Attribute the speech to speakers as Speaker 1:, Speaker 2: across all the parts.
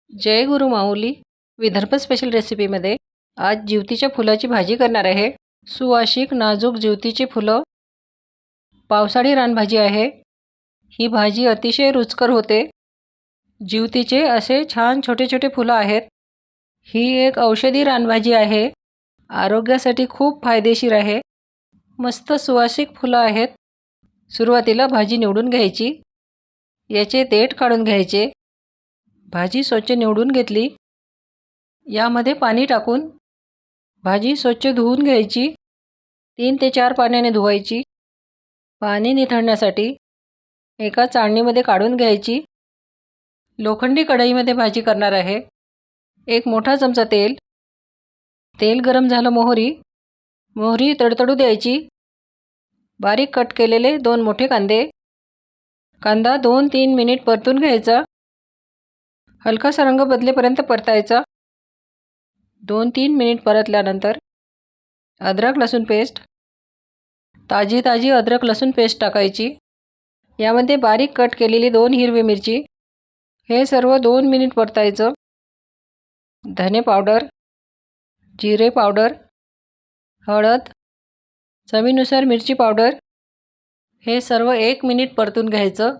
Speaker 1: जय गुरु माऊली Vidarbha special रेसिपीमध्ये आज जिवतीच्या फुलाची भाजी करणार आहे। सुवासिक नाजूक जिवतीची फुलं पावसाळी रानभाजी आहे। ही भाजी अतिशय रुचकर होते। जिवतीचे असे छान छोटे छोटे फुलं आहेत। ही एक औषधी रानभाजी आहे। आरोग्यासाठी खूप फायदेशीर आहे। मस्त सुवासिक फुलं आहेत। सुरुवातीला भाजी निवडून घ्यायची, याचे देठ काढून घ्यायचे। भाजी स्वच्छ निवडून घेतली। यामध्ये पाणी टाकून भाजी स्वच्छ धुवून घ्यायची। 3 ते 4 पाण्याने धुवायची। पाणी निथळण्यासाठी एका चाळणीमध्ये काढून घ्यायची। लोखंडी कढईमध्ये भाजी करणार आहे। एक मोठा चमचा तेल गरम झालं, मोहरी तडतडू द्यायची। बारीक कट केलेले 2 मोठे कांदा 2-3 मिनिट परतून घ्यायचा। हलकासा रंग बदलेपर्यंत परतायचा। 2-3 मिनिट परतल्यानंतर अद्रक लसूण पेस्ट, ताजी अद्रक लसूण पेस्ट टाकायची। यामध्ये बारीक कट केलेली 2 हिरवी मिरची, हे सर्व 2 मिनिट परतायचं। धने पावडर, जिरे पावडर, हळद, चवीनुसार मिरची पावडर, हे सर्व 1 मिनिट परतून घ्यायचं।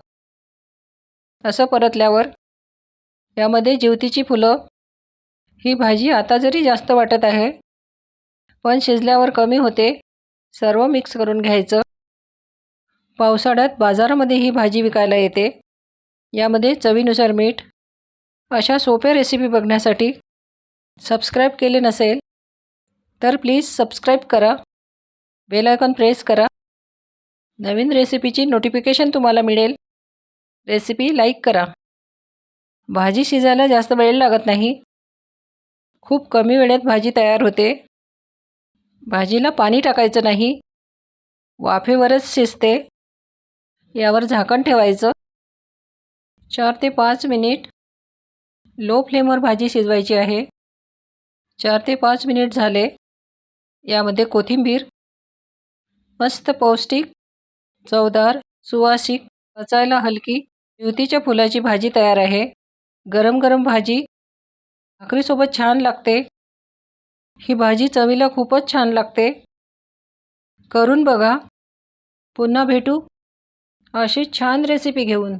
Speaker 1: असं परतल्यावर यामध्ये जिवतीची फुलं, ही भाजी आता जरी जास्त वाटत आहे पण शिजल्यावर कमी होते, सर्व मिक्स करून घ्यायचं। पावसाळ्यात बाजारामध्ये ही भाजी विकायला येते। यामध्ये चवीनुसार मीठ। अशा सोप्या रेसिपी बघण्यासाठी सबस्क्राइब केले नसेल तर प्लीज सबस्क्राइब करा, बेल आयकॉन प्रेस करा। नवीन रेसिपीची नोटिफिकेशन तुम्हाला मिळेल। रेसिपी लाईक करा। भाजी शिजायला जास्त वेळ लागत नाही। खूप कमी वेळेत भाजी तयार होते। भाजीला पाणी टाकायचं नाही, वाफेवरच शिजते। यावर झाकण ठेवायचं। 4 ते 5 मिनिट लो फ्लेमवर भाजी शिजवायची आहे। 4 ते 5 मिनिट झाले। यामध्ये कोथिंबीर, मस्त पौष्टिक, चवदार, सुवासिक, पचायला हलकी जिवतीच्या फुलाची भाजी तयार आहे। गरम गरम भाजी भाकरीसोबत छान लागते। ही भाजी चवीला खूपच छान लागते। करून बघा। पुन्हा भेटू अशी छान रेसिपी घेऊन।